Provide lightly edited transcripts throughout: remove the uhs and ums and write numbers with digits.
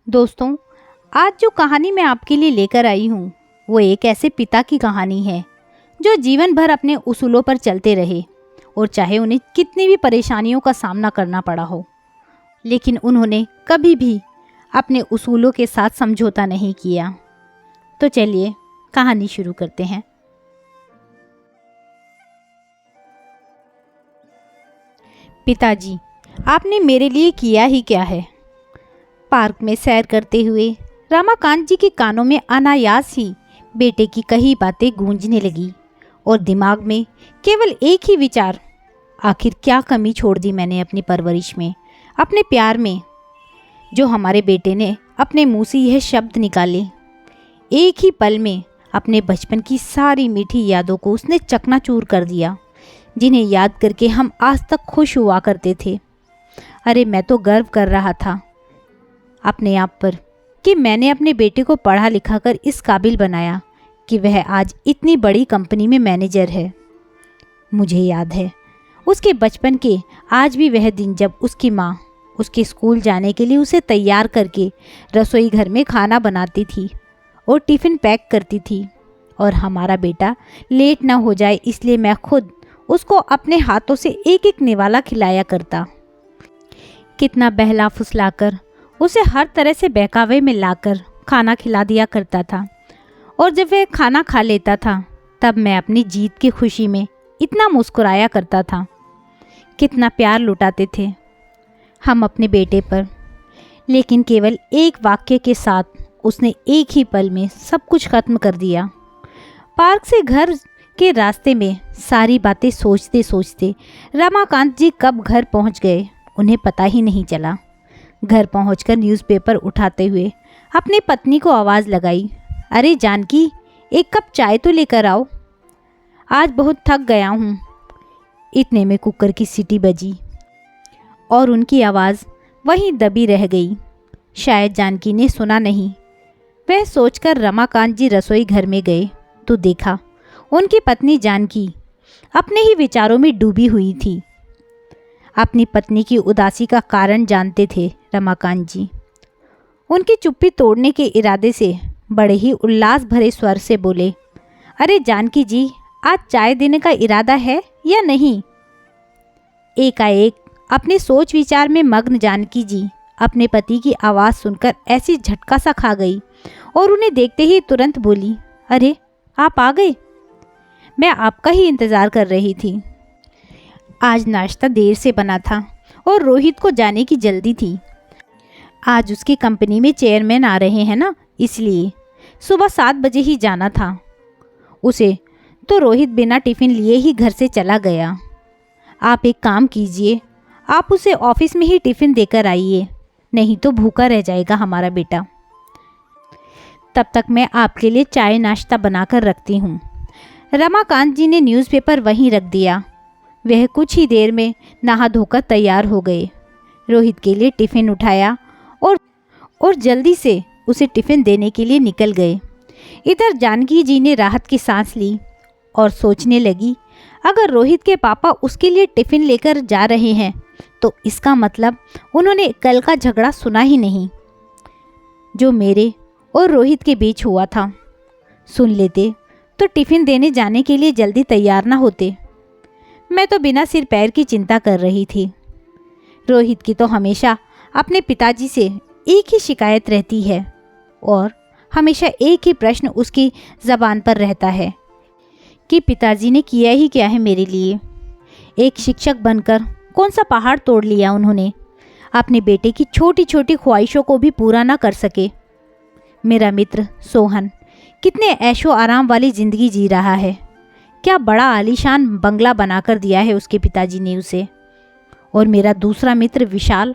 दोस्तों, आज जो कहानी मैं आपके लिए लेकर आई हूँ वो एक ऐसे पिता की कहानी है जो जीवन भर अपने उसूलों पर चलते रहे और चाहे उन्हें कितनी भी परेशानियों का सामना करना पड़ा हो, लेकिन उन्होंने कभी भी अपने उसूलों के साथ समझौता नहीं किया। तो चलिए कहानी शुरू करते हैं। पिताजी, आपने मेरे लिए किया ही क्या है? पार्क में सैर करते हुए रमाकांत जी के कानों में अनायास ही बेटे की कही बातें गूंजने लगी और दिमाग में केवल एक ही विचार, आखिर क्या कमी छोड़ दी मैंने अपनी परवरिश में, अपने प्यार में, जो हमारे बेटे ने अपने मुंह से यह शब्द निकाले। एक ही पल में अपने बचपन की सारी मीठी यादों को उसने चकनाचूर कर दिया, जिन्हें याद करके हम आज तक खुश हुआ करते थे। अरे मैं तो गर्व कर रहा था अपने आप पर कि मैंने अपने बेटे को पढ़ा लिखा कर इस काबिल बनाया कि वह आज इतनी बड़ी कंपनी में मैनेजर है। मुझे याद है उसके बचपन के आज भी वह दिन जब उसकी माँ उसके स्कूल जाने के लिए उसे तैयार करके रसोई घर में खाना बनाती थी और टिफ़िन पैक करती थी, और हमारा बेटा लेट ना हो जाए इसलिए मैं खुद उसको अपने हाथों से एक एक निवाला खिलाया करता। कितना बहला फुसलाकर उसे हर तरह से बहकावे में लाकर खाना खिला दिया करता था, और जब वह खाना खा लेता था तब मैं अपनी जीत की खुशी में इतना मुस्कुराया करता था। कितना प्यार लुटाते थे हम अपने बेटे पर, लेकिन केवल एक वाक्य के साथ उसने एक ही पल में सब कुछ खत्म कर दिया। पार्क से घर के रास्ते में सारी बातें सोचते सोचते रमाकांत जी कब घर पहुंच गए उन्हें पता ही नहीं चला। घर पहुंचकर न्यूज़पेपर उठाते हुए अपनी पत्नी को आवाज़ लगाई, अरे जानकी, एक कप चाय तो लेकर आओ, आज बहुत थक गया हूँ। इतने में कुकर की सीटी बजी और उनकी आवाज़ वहीं दबी रह गई। शायद जानकी ने सुना नहीं। वह सोचकर रमाकांत जी रसोई घर में गए तो देखा उनकी पत्नी जानकी अपने ही विचारों में डूबी हुई थी। अपनी पत्नी की उदासी का कारण जानते थे रमाकांत जी। उनकी चुप्पी तोड़ने के इरादे से बड़े ही उल्लास भरे स्वर से बोले, अरे जानकी जी, आज चाय देने का इरादा है या नहीं? एकाएक अपने सोच विचार में मग्न जानकी जी अपने पति की आवाज़ सुनकर ऐसी झटका सा खा गई और उन्हें देखते ही तुरंत बोली, अरे आप आ गए, मैं आपका ही इंतज़ार कर रही थी। आज नाश्ता देर से बना था और रोहित को जाने की जल्दी थी। आज उसकी कंपनी में चेयरमैन आ रहे हैं ना, इसलिए सुबह 7 बजे ही जाना था उसे, तो रोहित बिना टिफ़िन लिए ही घर से चला गया। आप एक काम कीजिए, आप उसे ऑफिस में ही टिफ़िन देकर आइए, नहीं तो भूखा रह जाएगा हमारा बेटा। तब तक मैं आपके लिए चाय नाश्ता बनाकर रखती हूँ। रमाकांत जी ने न्यूज़पेपर वहीं रख दिया। वह कुछ ही देर में नहा धोकर तैयार हो गए। रोहित के लिए टिफ़िन उठाया और जल्दी से उसे टिफ़िन देने के लिए निकल गए। इधर जानकी जी ने राहत की सांस ली और सोचने लगी, अगर रोहित के पापा उसके लिए टिफ़िन लेकर जा रहे हैं तो इसका मतलब उन्होंने कल का झगड़ा सुना ही नहीं जो मेरे और रोहित के बीच हुआ था। सुन लेते तो टिफ़िन देने जाने के लिए जल्दी तैयार ना होते। मैं तो बिना सिर पैर की चिंता कर रही थी। रोहित की तो हमेशा अपने पिताजी से एक ही शिकायत रहती है और हमेशा एक ही प्रश्न उसकी ज़बान पर रहता है कि पिताजी ने किया ही क्या है मेरे लिए। एक शिक्षक बनकर कौन सा पहाड़ तोड़ लिया उन्होंने, अपने बेटे की छोटी छोटी ख्वाहिशों को भी पूरा ना कर सके। मेरा मित्र सोहन कितने ऐशो आराम वाली ज़िंदगी जी रहा है, क्या बड़ा आलीशान बंगला बनाकर दिया है उसके पिताजी ने उसे। और मेरा दूसरा मित्र विशाल,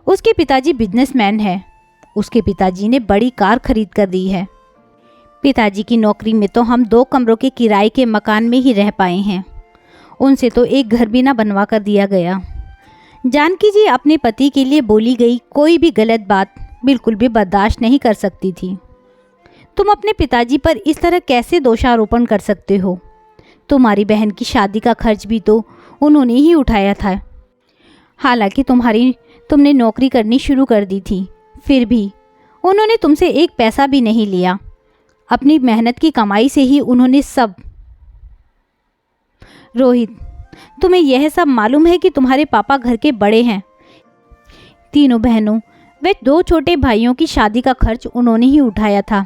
उसके पिताजी बिजनेसमैन है, उसके पिताजी ने बड़ी कार खरीद कर दी है। पिताजी की नौकरी में तो हम 2 कमरों के किराए के मकान में ही रह पाए हैं, उनसे तो एक घर भी ना बनवा कर दिया गया। जानकी जी अपने पति के लिए बोली गई कोई भी गलत बात बिल्कुल भी बर्दाश्त नहीं कर सकती थी। तुम अपने पिताजी पर इस तरह कैसे दोषारोपण कर सकते हो? तुम्हारी बहन की शादी का खर्च भी तो उन्होंने ही उठाया था। हालांकि तुमने नौकरी करनी शुरू कर दी थी, फिर भी उन्होंने तुमसे एक पैसा भी नहीं लिया, अपनी मेहनत की कमाई से ही उन्होंने सब। रोहित, तुम्हें यह सब मालूम है कि तुम्हारे पापा घर के बड़े हैं? तीनों बहनों वे 2 छोटे भाइयों की शादी का खर्च उन्होंने ही उठाया था,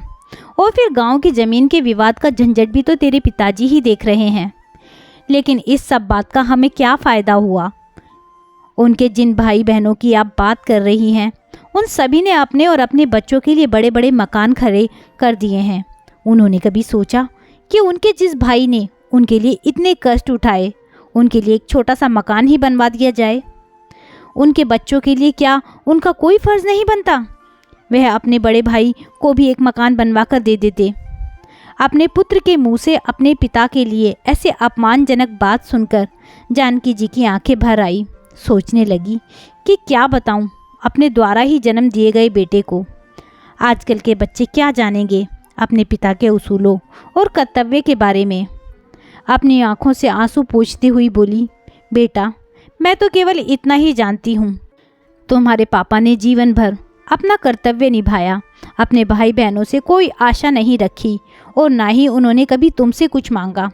और फिर गांव की ज़मीन के विवाद का झंझट भी तो तेरे पिताजी ही देख रहे हैं। लेकिन इस सब बात का हमें क्या फ़ायदा हुआ? उनके जिन भाई बहनों की आप बात कर रही हैं, उन सभी ने अपने और अपने बच्चों के लिए बड़े बड़े मकान खड़े कर दिए हैं। उन्होंने कभी सोचा कि उनके जिस भाई ने उनके लिए इतने कष्ट उठाए, उनके लिए एक छोटा सा मकान ही बनवा दिया जाए? उनके बच्चों के लिए क्या उनका कोई फ़र्ज़ नहीं बनता? वह अपने बड़े भाई को भी एक मकान बनवा कर दे देते। अपने पुत्र के मुंह से अपने पिता के लिए ऐसे अपमानजनक बात सुनकर जानकी जी की आंखें भर आई। सोचने लगी कि क्या बताऊं अपने द्वारा ही जन्म दिए गए बेटे को। आजकल के बच्चे क्या जानेंगे अपने पिता के उसूलों और कर्तव्य के बारे में। अपनी आंखों से आंसू पोंछती हुई बोली, बेटा, मैं तो केवल इतना ही जानती हूँ, तुम्हारे पापा ने जीवन भर अपना कर्तव्य निभाया, अपने भाई बहनों से कोई आशा नहीं रखी और ना ही उन्होंने कभी तुमसे कुछ मांगा।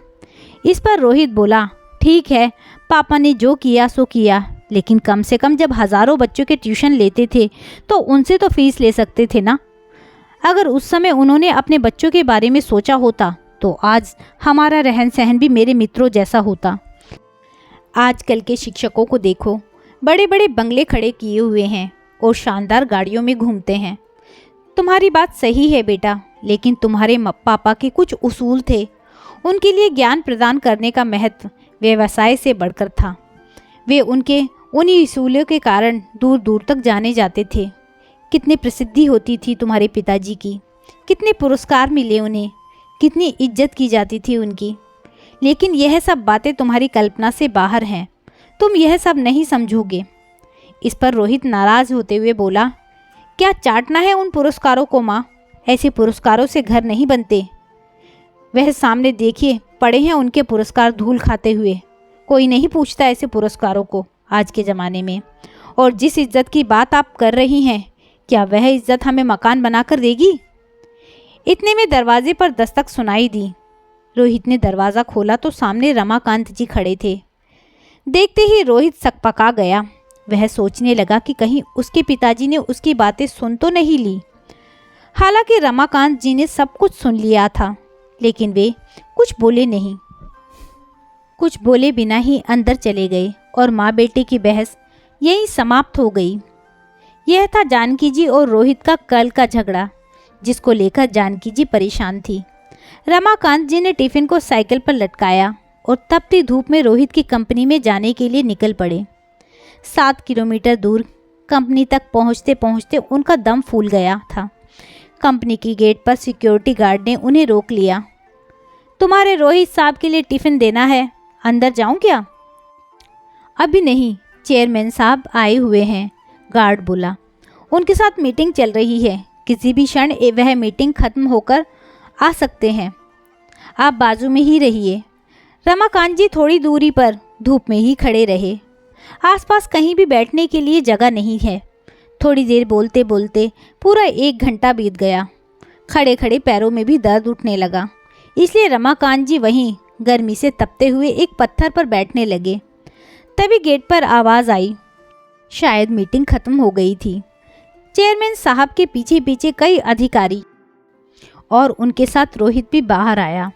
इस पर रोहित बोला, ठीक है, पापा ने जो किया सो किया, लेकिन कम से कम जब हज़ारों बच्चों के ट्यूशन लेते थे तो उनसे तो फीस ले सकते थे ना। अगर उस समय उन्होंने अपने बच्चों के बारे में सोचा होता तो आज हमारा रहन सहन भी मेरे मित्रों जैसा होता। आजकल के शिक्षकों को देखो, बड़े बड़े बंगले खड़े किए हुए हैं और शानदार गाड़ियों में घूमते हैं। तुम्हारी बात सही है बेटा, लेकिन तुम्हारे पापा के कुछ उसूल थे। उनके लिए ज्ञान प्रदान करने का महत्व व्यवसाय से बढ़कर था। वे उनके उन्हीं उसूलों के कारण दूर दूर तक जाने जाते थे। कितनी प्रसिद्धि होती थी तुम्हारे पिताजी की, कितने पुरस्कार मिले उन्हें, कितनी इज्जत की जाती थी उनकी। लेकिन यह सब बातें तुम्हारी कल्पना से बाहर हैं, तुम यह सब नहीं समझोगे। इस पर रोहित नाराज़ होते हुए बोला, क्या चाटना है उन पुरस्कारों को माँ? ऐसे पुरस्कारों से घर नहीं बनते। वह सामने देखिए पड़े हैं उनके पुरस्कार धूल खाते हुए। कोई नहीं पूछता ऐसे पुरस्कारों को आज के ज़माने में। और जिस इज्जत की बात आप कर रही हैं, क्या वह इज्जत हमें मकान बनाकर देगी? इतने में दरवाजे पर दस्तक सुनाई दी। रोहित ने दरवाज़ा खोला तो सामने रमाकांत जी खड़े थे। देखते ही रोहित सकपका गया। वह सोचने लगा कि कहीं उसके पिताजी ने उसकी बातें सुन तो नहीं ली। हालांकि रमाकांत जी ने सब कुछ सुन लिया था, लेकिन वे कुछ बोले नहीं। कुछ बोले बिना ही अंदर चले गए और माँ बेटे की बहस यहीं समाप्त हो गई। यह था जानकी जी और रोहित का कल का झगड़ा, जिसको लेकर जानकी जी परेशान थी। रमाकांत जी ने टिफिन को साइकिल पर लटकाया और तपती धूप में रोहित की कंपनी में जाने के लिए निकल पड़े। 7 किलोमीटर दूर कंपनी तक पहुंचते पहुंचते उनका दम फूल गया था। कंपनी की गेट पर सिक्योरिटी गार्ड ने उन्हें रोक लिया। तुम्हारे रोहित साहब के लिए टिफ़िन देना है, अंदर जाऊं क्या? अभी नहीं, चेयरमैन साहब आए हुए हैं, गार्ड बोला। उनके साथ मीटिंग चल रही है, किसी भी क्षण वह मीटिंग खत्म होकर आ सकते हैं। आप बाजू में ही रहिए। रमाकांत जी थोड़ी दूरी पर धूप में ही खड़े रहे। आसपास कहीं भी बैठने के लिए जगह नहीं है। थोड़ी देर बोलते बोलते पूरा 1 घंटा बीत गया। खड़े खड़े पैरों में भी दर्द उठने लगा, इसलिए रमाकांत जी वहीं गर्मी से तपते हुए एक पत्थर पर बैठने लगे। तभी गेट पर आवाज़ आई। शायद मीटिंग खत्म हो गई थी। चेयरमैन साहब के पीछे पीछे कई अधिकारी और उनके साथ रोहित भी बाहर आया।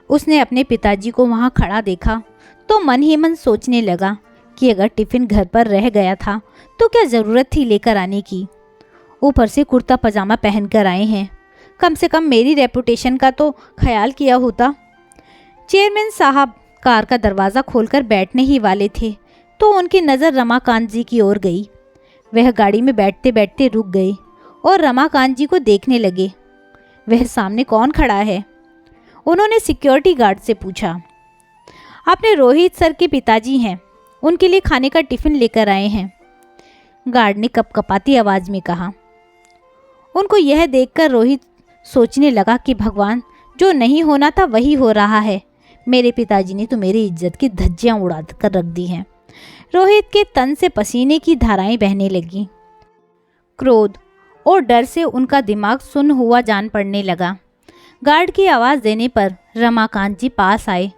उसने अपने पिताजी को वहाँ खड़ा देखा तो मन ही मन सोचने लगा कि अगर टिफ़िन घर पर रह गया था तो क्या ज़रूरत थी लेकर आने की। ऊपर से कुर्ता पजामा पहन कर आए हैं, कम से कम मेरी रेपुटेशन का तो ख्याल किया होता। चेयरमैन साहब कार का दरवाज़ा खोलकर बैठने ही वाले थे तो उनकी नज़र रमाकांत जी की ओर गई। वह गाड़ी में बैठते बैठते रुक गए और रमाकांत जी को देखने लगे। वह सामने कौन खड़ा है? उन्होंने सिक्योरिटी गार्ड से पूछा। आपने रोहित सर के पिताजी हैं, उनके लिए खाने का टिफ़िन लेकर आए हैं, गार्ड ने कपकपाती आवाज़ में कहा। उनको यह देखकर रोहित सोचने लगा कि भगवान, जो नहीं होना था वही हो रहा है। मेरे पिताजी ने तो मेरी इज्जत की धज्जियाँ उड़ा कर रख दी हैं। रोहित के तन से पसीने की धाराएं बहने लगीं। क्रोध और डर से उनका दिमाग सुन्न हुआ जान पड़ने लगा। गार्ड की आवाज़ देने पर रमाकांत जी पास आए।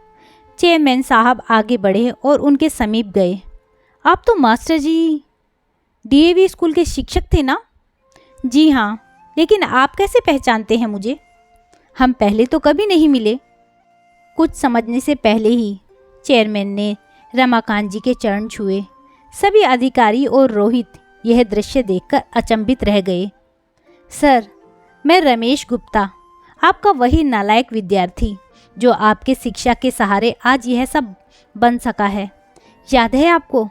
चेयरमैन साहब आगे बढ़े और उनके समीप गए। आप तो मास्टर जी डीएवी स्कूल के शिक्षक थे ना? जी हाँ, लेकिन आप कैसे पहचानते हैं मुझे? हम पहले तो कभी नहीं मिले। कुछ समझने से पहले ही चेयरमैन ने रमाकांत जी के चरण छुए। सभी अधिकारी और रोहित यह दृश्य देखकर अचंभित रह गए। सर, मैं रमेश गुप्ता, आपका वही नालायक विद्यार्थी जो आपके शिक्षा के सहारे आज यह सब बन सका है। याद है आपको?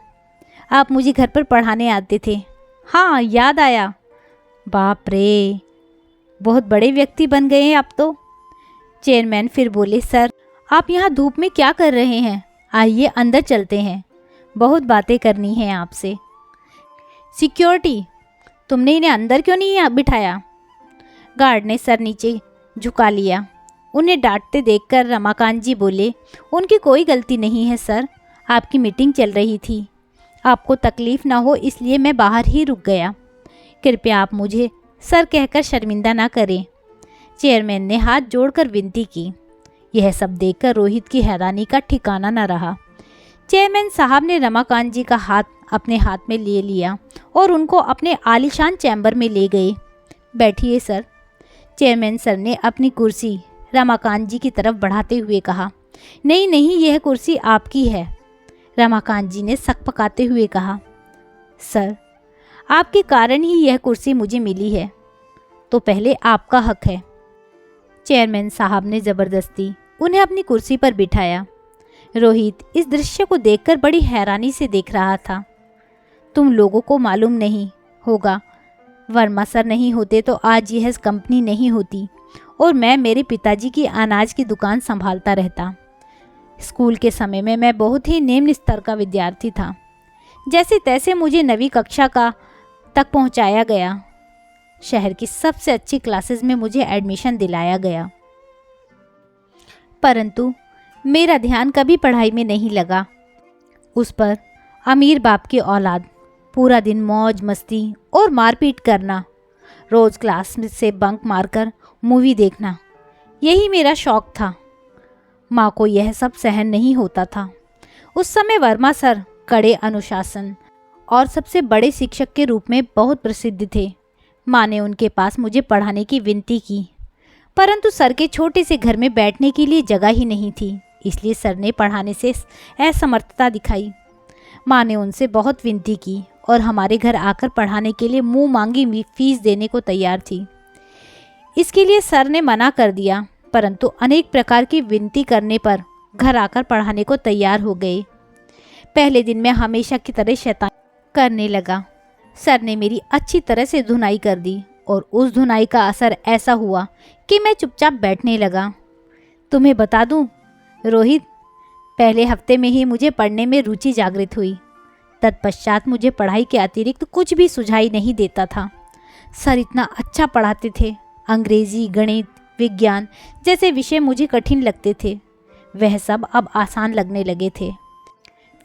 आप मुझे घर पर पढ़ाने आते थे। हाँ, याद आया। बाप रे, बहुत बड़े व्यक्ति बन गए हैं आप तो। चेयरमैन फिर बोले, सर आप यहाँ धूप में क्या कर रहे हैं? आइए अंदर चलते हैं, बहुत बातें करनी हैं आपसे। सिक्योरिटी, तुमने इन्हें अंदर क्यों नहीं बिठाया? गार्ड ने सर नीचे झुका लिया। उन्हें डांटते देखकर रमाकांत जी बोले, उनकी कोई गलती नहीं है सर, आपकी मीटिंग चल रही थी। आपको तकलीफ़ ना हो इसलिए मैं बाहर ही रुक गया। कृपया आप मुझे सर कहकर शर्मिंदा ना करें। चेयरमैन ने हाथ जोड़कर विनती की। यह सब देखकर रोहित की हैरानी का ठिकाना न रहा। चेयरमैन साहब ने रमाकांत जी का हाथ अपने हाथ में ले लिया और उनको अपने आलीशान चैम्बर में ले गए। बैठिए सर। चेयरमैन सर ने अपनी कुर्सी रमाकांत जी की तरफ बढ़ाते हुए कहा। नहीं नहीं, यह कुर्सी आपकी है। रमाकांत जी ने सकपकाते हुए कहा। सर, आपके कारण ही यह कुर्सी मुझे मिली है, तो पहले आपका हक है। चेयरमैन साहब ने ज़बरदस्ती उन्हें अपनी कुर्सी पर बिठाया। रोहित इस दृश्य को देखकर बड़ी हैरानी से देख रहा था। तुम लोगों को मालूम नहीं होगा, वर्मा सर नहीं होते तो आज यह कंपनी नहीं होती और मैं मेरे पिताजी की अनाज की दुकान संभालता रहता। स्कूल के समय में मैं बहुत ही निम्न स्तर का विद्यार्थी था। जैसे तैसे मुझे 9वीं कक्षा का तक पहुंचाया गया। शहर की सबसे अच्छी क्लासेस में मुझे एडमिशन दिलाया गया, परंतु मेरा ध्यान कभी पढ़ाई में नहीं लगा। उस पर अमीर बाप की औलाद, पूरा दिन मौज मस्ती और मारपीट करना, रोज़ क्लास में से बंक मारकर मूवी देखना, यही मेरा शौक था। माँ को यह सब सहन नहीं होता था। उस समय वर्मा सर कड़े अनुशासन और सबसे बड़े शिक्षक के रूप में बहुत प्रसिद्ध थे। माँ ने उनके पास मुझे पढ़ाने की विनती की, परंतु सर के छोटे से घर में बैठने के लिए जगह ही नहीं थी, इसलिए सर ने पढ़ाने से असमर्थता दिखाई। माँ ने उनसे बहुत विनती की और हमारे घर आकर पढ़ाने के लिए मुंह मांगी फीस देने को तैयार थी। इसके लिए सर ने मना कर दिया, परंतु अनेक प्रकार की विनती करने पर घर आकर पढ़ाने को तैयार हो गए। पहले दिन मैं हमेशा की तरह शैतानी करने लगा। सर ने मेरी अच्छी तरह से धुनाई कर दी और उस धुनाई का असर ऐसा हुआ कि मैं चुपचाप बैठने लगा। तुम्हें बता दूं रोहित, पहले हफ्ते में ही मुझे पढ़ने में रुचि जागृत हुई। तत्पश्चात मुझे पढ़ाई के अतिरिक्त कुछ भी सुझाई नहीं देता था। सर इतना अच्छा पढ़ाते थे। अंग्रेजी, गणित, विज्ञान जैसे विषय मुझे कठिन लगते थे, वह सब अब आसान लगने लगे थे।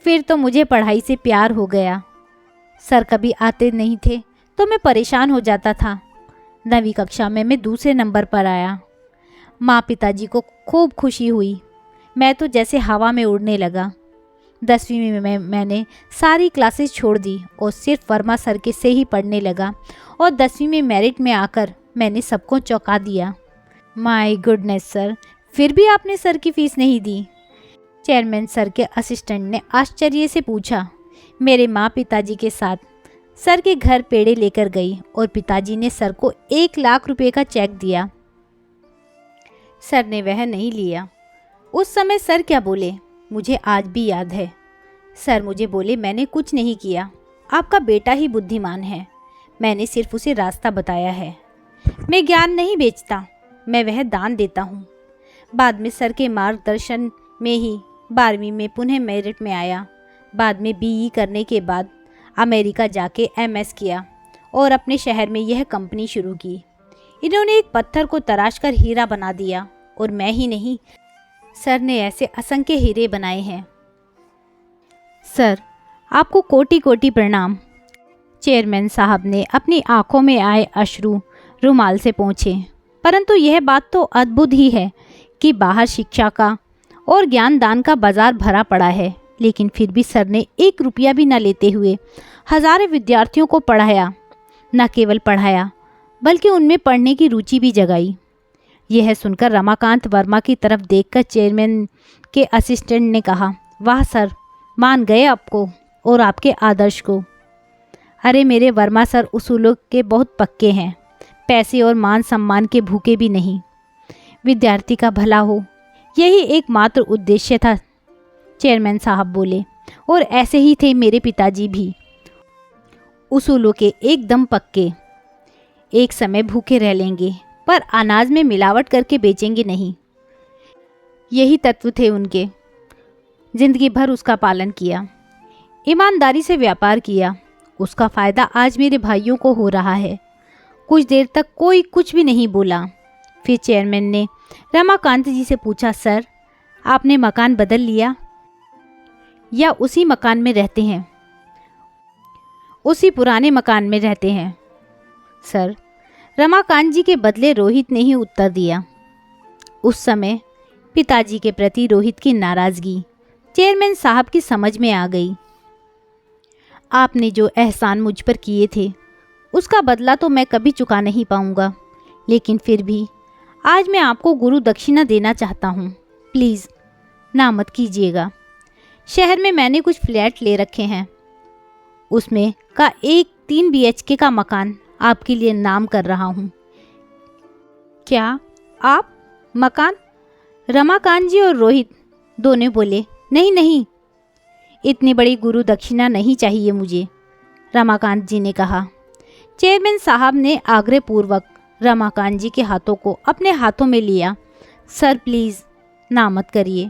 फिर तो मुझे पढ़ाई से प्यार हो गया। सर कभी आते नहीं थे तो मैं परेशान हो जाता था। 9वीं कक्षा में मैं दूसरे नंबर पर आया। माँ पिताजी को खूब खुशी हुई। मैं तो जैसे हवा में उड़ने लगा। 10वीं में मैंने सारी क्लासेस छोड़ दी और सिर्फ वर्मा सर के से ही पढ़ने लगा और 10वीं में मेरिट में आकर मैंने सबको चौंका दिया। माय गुडनेस सर, फिर भी आपने सर की फीस नहीं दी? चेयरमैन सर के असिस्टेंट ने आश्चर्य से पूछा। मेरे माँ पिताजी के साथ सर के घर पेड़े लेकर गई और पिताजी ने सर को 1 लाख रुपए का चेक दिया। सर ने वह नहीं लिया। उस समय सर क्या बोले मुझे आज भी याद है। सर मुझे बोले, मैंने कुछ नहीं किया, आपका बेटा ही बुद्धिमान है, मैंने सिर्फ उसे रास्ता बताया है। मैं ज्ञान नहीं बेचता, मैं वह दान देता हूँ। बाद में सर के मार्गदर्शन में ही 12वीं में पुनः मेरिट में आया। बाद में बीई करने के बाद अमेरिका जाके एमएस किया और अपने शहर में यह कंपनी शुरू की। इन्होंने एक पत्थर को तराश कर हीरा बना दिया और मैं ही नहीं, सर ने ऐसे असंख्य हीरे बनाए हैं। सर आपको कोटि कोटि प्रणाम। चेयरमैन साहब ने अपनी आंखों में आए अश्रु रुमाल से पोंछे। परंतु यह बात तो अद्भुत ही है कि बाहर शिक्षा का और ज्ञान दान का बाजार भरा पड़ा है, लेकिन फिर भी सर ने 1 रुपया भी न लेते हुए हजारों विद्यार्थियों को पढ़ाया। न केवल पढ़ाया बल्कि उनमें पढ़ने की रुचि भी जगाई। यह सुनकर रमाकांत वर्मा की तरफ देखकर चेयरमैन के असिस्टेंट ने कहा, वाह सर, मान गए आपको और आपके आदर्श को। अरे मेरे वर्मा सर उसूलों के बहुत पक्के हैं, पैसे और मान सम्मान के भूखे भी नहीं। विद्यार्थी का भला हो, यही एकमात्र उद्देश्य था। चेयरमैन साहब बोले, और ऐसे ही थे मेरे पिताजी भी, उसूलों के एकदम पक्के। एक समय भूखे रह लेंगे पर अनाज में मिलावट करके बेचेंगे नहीं, यही तत्व थे उनके। जिंदगी भर उसका पालन किया, ईमानदारी से व्यापार किया। उसका फ़ायदा आज मेरे भाइयों को हो रहा है। कुछ देर तक कोई कुछ भी नहीं बोला। फिर चेयरमैन ने रमाकांत जी से पूछा, सर आपने मकान बदल लिया या उसी मकान में रहते हैं? उसी पुराने मकान में रहते हैं सर, रमाकांत जी के बदले रोहित ने ही उत्तर दिया। उस समय पिताजी के प्रति रोहित की नाराज़गी चेयरमैन साहब की समझ में आ गई। आपने जो एहसान मुझ पर किए थे उसका बदला तो मैं कभी चुका नहीं पाऊंगा, लेकिन फिर भी आज मैं आपको गुरु दक्षिणा देना चाहता हूँ। प्लीज़ ना मत कीजिएगा। शहर में मैंने कुछ फ्लैट ले रखे हैं, उसमें का एक 3 BHK का मकान आपके लिए नाम कर रहा हूँ। क्या आप मकान? रमाकांत जी और रोहित दोनों बोले, नहीं नहीं, इतनी बड़ी गुरु दक्षिणा नहीं चाहिए मुझे, रमाकांत जी ने कहा। चेयरमैन साहब ने आग्रहपूर्वक रमाकांत जी के हाथों को अपने हाथों में लिया। सर प्लीज़ ना मत करिए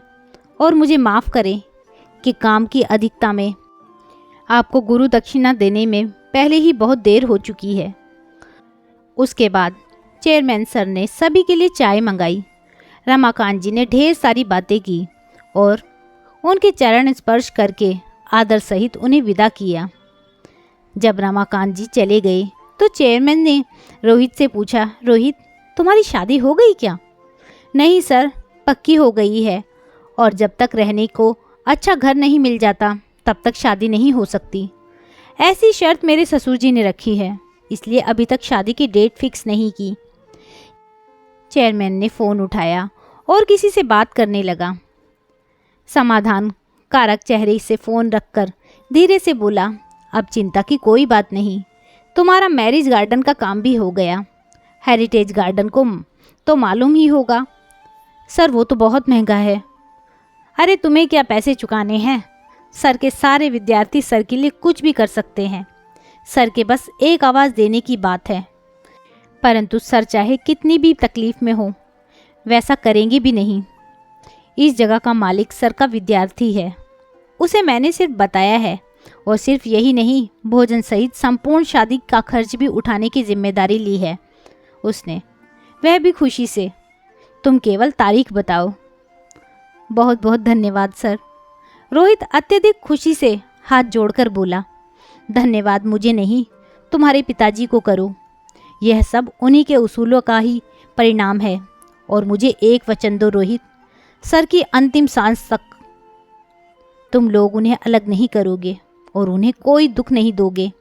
और मुझे माफ़ करें कि काम की अधिकता में आपको गुरु दक्षिणा देने में पहले ही बहुत देर हो चुकी है। उसके बाद चेयरमैन सर ने सभी के लिए चाय मंगाई। रमाकांत जी ने ढेर सारी बातें की और उनके चरण स्पर्श करके आदर सहित उन्हें विदा किया। जब रमाकांत जी चले गए तो चेयरमैन ने रोहित से पूछा, रोहित तुम्हारी शादी हो गई क्या? नहीं सर, पक्की हो गई है, और जब तक रहने को अच्छा घर नहीं मिल जाता तब तक शादी नहीं हो सकती। ऐसी शर्त मेरे ससुर जी ने रखी है, इसलिए अभी तक शादी की डेट फिक्स नहीं की। चेयरमैन ने फ़ोन उठाया और किसी से बात करने लगा। समाधान कारक चेहरे से फ़ोन रखकर धीरे से बोला, अब चिंता की कोई बात नहीं, तुम्हारा मैरिज गार्डन का काम भी हो गया। हेरिटेज गार्डन को तो मालूम ही होगा। सर वो तो बहुत महंगा है। अरे तुम्हें क्या पैसे चुकाने हैं? सर के सारे विद्यार्थी सर के लिए कुछ भी कर सकते हैं। सर के बस एक आवाज़ देने की बात है, परंतु सर चाहे कितनी भी तकलीफ़ में हो वैसा करेंगे भी नहीं। इस जगह का मालिक सर का विद्यार्थी है, उसे मैंने सिर्फ बताया है, और सिर्फ यही नहीं, भोजन सहित संपूर्ण शादी का खर्च भी उठाने की जिम्मेदारी ली है उसने, वह भी खुशी से। तुम केवल तारीख बताओ। बहुत बहुत धन्यवाद सर। रोहित अत्यधिक खुशी से हाथ जोड़कर बोला, धन्यवाद मुझे नहीं, तुम्हारे पिताजी को करो। यह सब उन्हीं के उसूलों का ही परिणाम है, और मुझे एक वचन दो रोहित, सर की अंतिम सांस तक तुम लोग उन्हें अलग नहीं करोगे और उन्हें कोई दुख नहीं दोगे।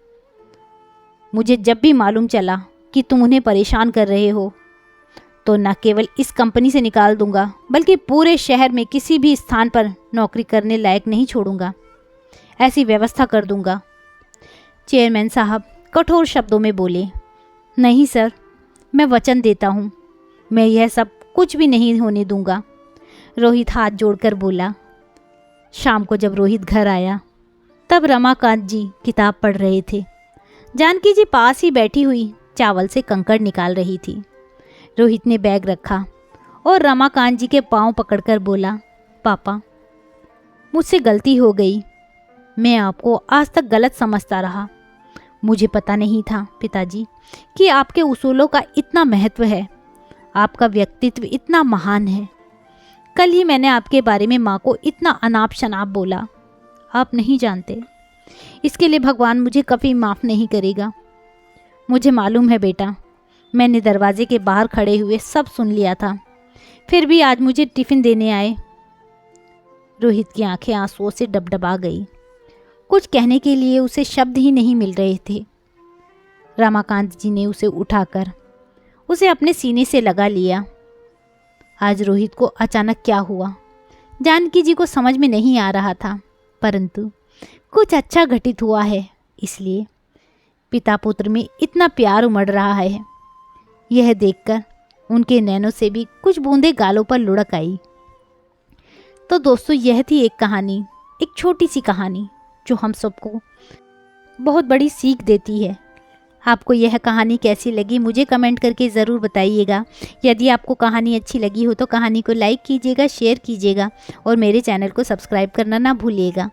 मुझे जब भी मालूम चला कि तुम उन्हें परेशान कर रहे हो तो न केवल इस कंपनी से निकाल दूंगा, बल्कि पूरे शहर में किसी भी स्थान पर नौकरी करने लायक नहीं छोड़ूंगा। ऐसी व्यवस्था कर दूंगा। चेयरमैन साहब कठोर शब्दों में बोले, नहीं सर, मैं वचन देता हूँ, मैं यह सब कुछ भी नहीं होने दूंगा। रोहित हाथ जोड़कर बोला। शाम को जब रोहित घर आया तब रमाकांत जी किताब पढ़ रहे थे। जानकी जी पास ही बैठी हुई चावल से कंकड़ निकाल रही थी। रोहित ने बैग रखा और रमाकांत जी के पांव पकड़कर बोला, पापा मुझसे गलती हो गई, मैं आपको आज तक गलत समझता रहा। मुझे पता नहीं था पिताजी कि आपके उसूलों का इतना महत्व है, आपका व्यक्तित्व इतना महान है। कल ही मैंने आपके बारे में माँ को इतना अनाप शनाप बोला, आप नहीं जानते। इसके लिए भगवान मुझे कभी माफ़ नहीं करेगा। मुझे मालूम है बेटा, मैंने दरवाजे के बाहर खड़े हुए सब सुन लिया था, फिर भी आज मुझे टिफ़िन देने आए। रोहित की आंखें आंसुओं से डबडबा गई। कुछ कहने के लिए उसे शब्द ही नहीं मिल रहे थे। रमाकांत जी ने उसे उठाकर उसे अपने सीने से लगा लिया। आज रोहित को अचानक क्या हुआ, जानकी जी को समझ में नहीं आ रहा था, परंतु कुछ अच्छा घटित हुआ है, इसलिए पिता पुत्र में इतना प्यार उमड़ रहा है। यह देखकर उनके नैनों से भी कुछ बूंदें गालों पर लुढ़क आई। तो दोस्तों, यह थी एक कहानी, एक छोटी सी कहानी जो हम सबको बहुत बड़ी सीख देती है। आपको यह कहानी कैसी लगी मुझे कमेंट करके ज़रूर बताइएगा। यदि आपको कहानी अच्छी लगी हो तो कहानी को लाइक कीजिएगा, शेयर कीजिएगा और मेरे चैनल को सब्सक्राइब करना ना भूलिएगा।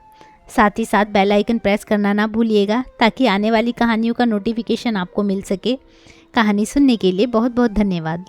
साथ ही साथ बेल आइकन प्रेस करना ना भूलिएगा ताकि आने वाली कहानियों का नोटिफिकेशन आपको मिल सके। कहानी सुनने के लिए बहुत बहुत धन्यवाद।